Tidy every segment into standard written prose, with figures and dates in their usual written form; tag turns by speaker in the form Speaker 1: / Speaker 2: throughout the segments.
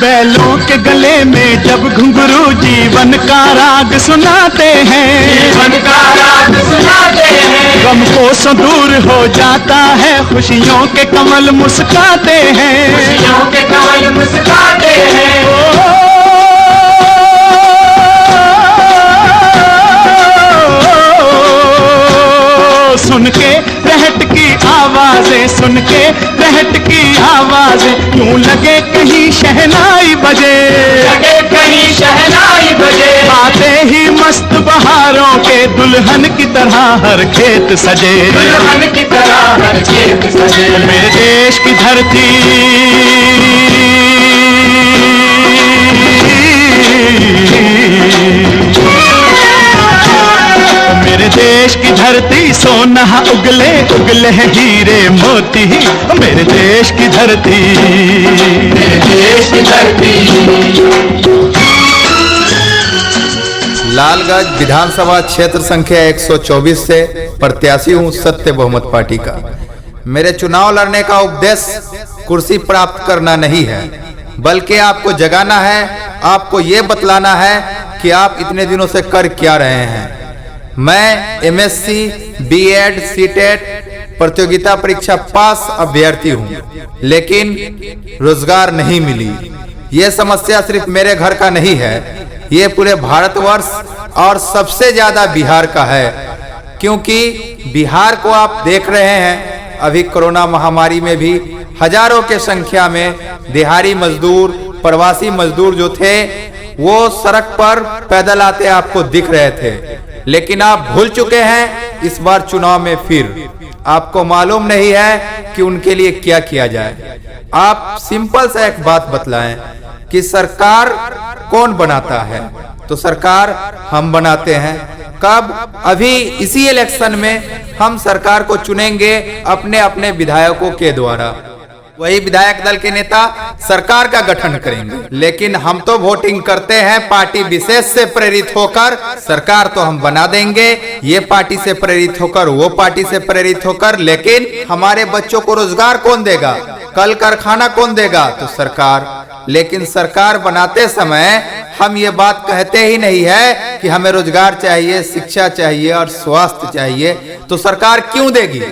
Speaker 1: बैलों के गले में जब घुंघरू जीवन का राग सुनाते हैं,
Speaker 2: जीवन का राग सुनाते हैं।
Speaker 1: गम को सो दूर हो जाता है, खुशियों के कमल मुस्काते हैं,
Speaker 2: खुशियों के कमल मुस्काते हैं।
Speaker 1: सुन के रहट की आवाजें, सुन के रहट की आवाजें, यूं लगे कहीं शहनाई बजे,
Speaker 2: लगे कहीं शहनाई बजे।
Speaker 1: आते ही मस्त बहारों के दुल्हन की तरह हर खेत सजे,
Speaker 2: दुल्हन की तरह हर खेत सजे।
Speaker 1: मेरे देश की धरती, मेरे देश की धरती सोना उगले उगले हीरे मोती, मेरे देश की धरती,
Speaker 2: मेरे देश की धरती।
Speaker 3: लालगंज विधानसभा क्षेत्र संख्या 124 से प्रत्याशी हूं सत्य बहुमत पार्टी का। मेरे चुनाव लड़ने का उद्देश्य कुर्सी प्राप्त करना नहीं है, बल्कि आपको जगाना है, आपको ये बतलाना है कि आप इतने दिनों से कर क्या रहे हैं। मैं एमएससी, बीएड, सीटेट प्रतियोगिता परीक्षा पास अभ्यर्थी हूँ, लेकिन रोजगार नहीं मिली। ये समस्या सिर्फ मेरे घर का नहीं है, ये पूरे भारतवर्ष और सबसे ज्यादा बिहार का है, क्योंकि बिहार को आप देख रहे हैं, अभी कोरोना महामारी में भी हजारों के संख्या में दिहाड़ी मजदूर, प्रवासी मजदूर जो थे वो सड़क पर पैदल आते आपको दिख रहे थे। लेकिन आप भूल चुके हैं इस बार चुनाव में, फिर आपको मालूम नहीं है कि उनके लिए क्या किया जाए। आप सिंपल सा एक बात बतलाएं कि सरकार कौन बनाता है, तो सरकार हम बनाते हैं। कब? अभी इसी इलेक्शन में हम सरकार को चुनेंगे अपने अपने विधायकों के द्वारा। वही विधायक दल के नेता सरकार का गठन करेंगे, लेकिन हम तो वोटिंग करते हैं पार्टी विशेष से प्रेरित होकर। सरकार तो हम बना देंगे, ये पार्टी से प्रेरित होकर, वो पार्टी से प्रेरित होकर, लेकिन हमारे बच्चों को रोजगार कौन देगा, कल कारखाना कौन देगा? तो सरकार। लेकिन सरकार बनाते समय हम ये बात कहते ही नहीं है कि हमें रोजगार चाहिए, शिक्षा चाहिए और स्वास्थ्य चाहिए, तो सरकार क्यों देगी?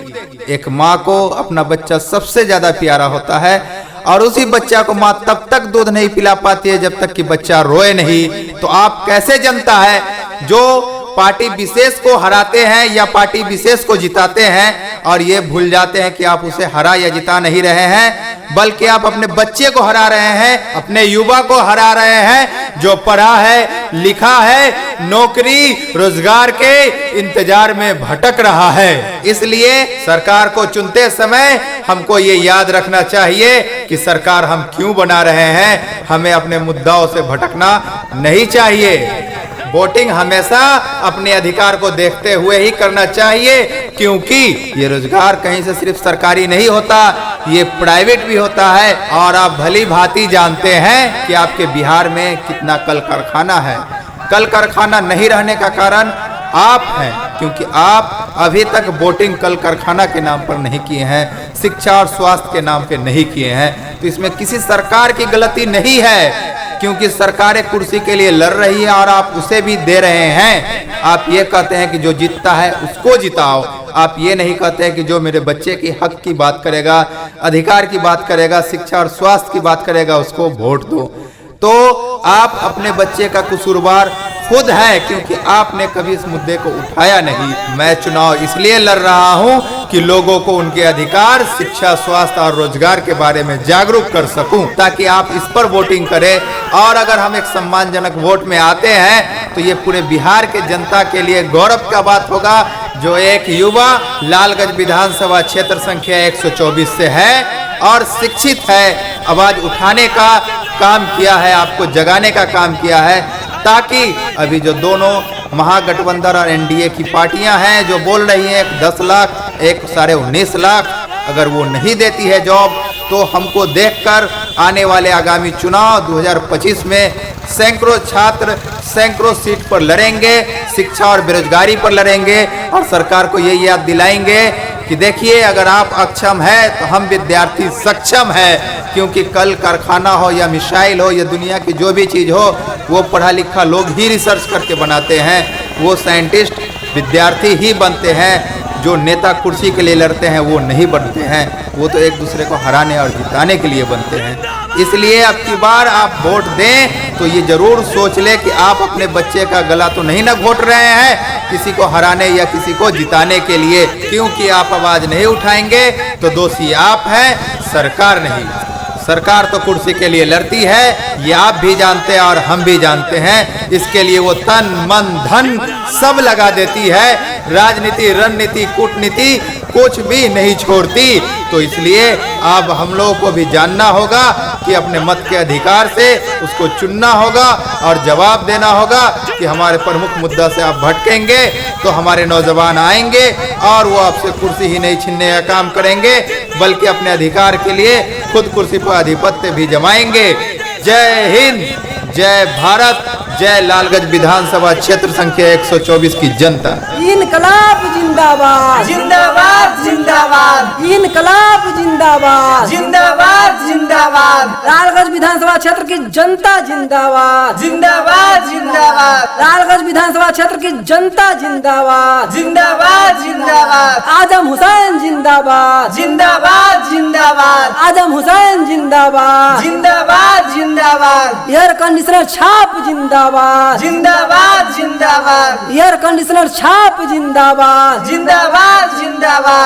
Speaker 3: एक माँ को अपना बच्चा सबसे ज्यादा प्यारा होता है, और उसी बच्चा को माँ तब तक दूध नहीं पिला पाती है जब तक कि बच्चा रोए नहीं। तो आप कैसे जनता है जो पार्टी विशेष को हराते हैं या पार्टी विशेष को जिताते हैं और ये भूल जाते हैं कि आप उसे हरा या जिता नहीं रहे हैं, बल्कि आप अपने बच्चे को हरा रहे हैं, अपने युवा को हरा रहे हैं जो पढ़ा है, लिखा है, नौकरी रोजगार के इंतजार में भटक रहा है। इसलिए सरकार को चुनते समय हमको ये याद रखना चाहिए कि सरकार हम क्यों बना रहे हैं, हमें अपने मुद्दाओं से भटकना नहीं चाहिए। वोटिंग हमेशा अपने अधिकार को देखते हुए ही करना चाहिए, क्योंकि ये रोजगार कहीं से सिर्फ सरकारी नहीं होता, ये प्राइवेट भी होता है। और आप भली भांति जानते हैं कि आपके बिहार में कितना कल कारखाना है। कल कारखाना नहीं रहने का कारण आप हैं, क्योंकि आप अभी तक वोटिंग कल कारखाना के नाम पर नहीं किए हैं, शिक्षा और स्वास्थ्य के नाम पे नहीं किए हैं। तो इसमें किसी सरकार की गलती नहीं है, क्योंकि सरकारें कुर्सी के लिए लड़ रही है और आप उसे भी दे रहे हैं। आप ये कहते हैं कि जो जीतता है उसको जिताओ, आप ये नहीं कहते हैं कि जो मेरे बच्चे की हक की बात करेगा, अधिकार की बात करेगा, शिक्षा और स्वास्थ्य की बात करेगा, उसको वोट दो। तो आप अपने बच्चे का कसूरवार खुद है, क्योंकि आपने कभी इस मुद्दे को उठाया नहीं। मैं चुनाव इसलिए लड़ रहा हूं कि लोगों को उनके अधिकार, शिक्षा, स्वास्थ्य और रोजगार के बारे में जागरूक कर सकूं, ताकि आप इस पर वोटिंग करें। और अगर हम एक सम्मानजनक वोट में आते हैं तो ये पूरे बिहार के जनता के लिए गौरव का बात होगा, जो एक युवा लालगंज विधानसभा क्षेत्र संख्या 124 से है और शिक्षित है, आवाज उठाने का काम किया है, आपको जगाने का काम किया है, ताकि अभी जो दोनों महागठबंधन और एनडीए की पार्टियां हैं जो बोल रही हैं 10 लाख, एक 19.5 लाख, अगर वो नहीं देती है जॉब, तो हमको देखकर आने वाले आगामी चुनाव 2025 में सैकड़ों छात्र सैकड़ों सीट पर लड़ेंगे, शिक्षा और बेरोजगारी पर लड़ेंगे, और सरकार को ये याद दिलाएंगे कि देखिए अगर आप अक्षम है तो हम विद्यार्थी सक्षम है, क्योंकि कल कारखाना हो या मिसाइल हो या दुनिया की जो भी चीज़ हो वो पढ़ा लिखा लोग ही रिसर्च करके बनाते हैं, वो साइंटिस्ट विद्यार्थी ही बनते हैं। जो नेता कुर्सी के लिए लड़ते हैं वो नहीं बनते हैं, वो तो एक दूसरे को हराने और जिताने के लिए बनते हैं। इसलिए अब की बार आप वोट दें तो ये जरूर सोच ले कि आप अपने बच्चे का गला तो नहीं ना घोट रहे हैं किसी को हराने या किसी को जिताने के लिए, क्योंकि आप आवाज नहीं उठाएंगे तो दोषी आप हैं, सरकार नहीं। सरकार तो कुर्सी के लिए लड़ती है, ये आप भी जानते हैं और हम भी जानते हैं। इसके लिए वो तन मन धन सब लगा देती है, राजनीति रणनीति कूटनीति कुछ भी नहीं छोड़ती। तो इसलिए अब हम लोगों को भी जानना होगा कि अपने मत के अधिकार से उसको चुनना होगा और जवाब देना होगा कि हमारे प्रमुख मुद्दा से आप भटकेंगे तो हमारे नौजवान आएंगे और वो आपसे कुर्सी ही नहीं छीनने का काम करेंगे बल्कि अपने अधिकार के लिए खुद कुर्सी पर आधिपत्य भी जमाएंगे। जय हिंद, जय भारत, जय लालगंज विधानसभा क्षेत्र संख्या 124 की जनता।
Speaker 4: इनकलाब जिंदाबाद
Speaker 2: जिंदाबाद जिंदाबाद
Speaker 4: इनकलाब जिंदाबाद
Speaker 2: जिंदाबाद जिंदाबाद
Speaker 4: लालगंज विधानसभा क्षेत्र की जनता जिंदाबाद
Speaker 2: जिंदाबाद जिंदाबाद
Speaker 4: लालगंज विधानसभा क्षेत्र की जनता जिंदाबाद
Speaker 2: जिंदाबाद जिंदाबाद
Speaker 4: आजम हुसैन जिंदाबाद
Speaker 2: जिंदाबाद जिंदाबाद
Speaker 4: आजम हुसैन जिंदाबाद
Speaker 2: जिंदाबाद जिंदाबाद
Speaker 4: एयर कंडीशनर छाप जिंदाबाद
Speaker 2: जिंदाबाद जिंदाबाद
Speaker 4: एयर कंडीशनर छाप जिंदाबाद
Speaker 2: जिंदाबाद जिंदाबाद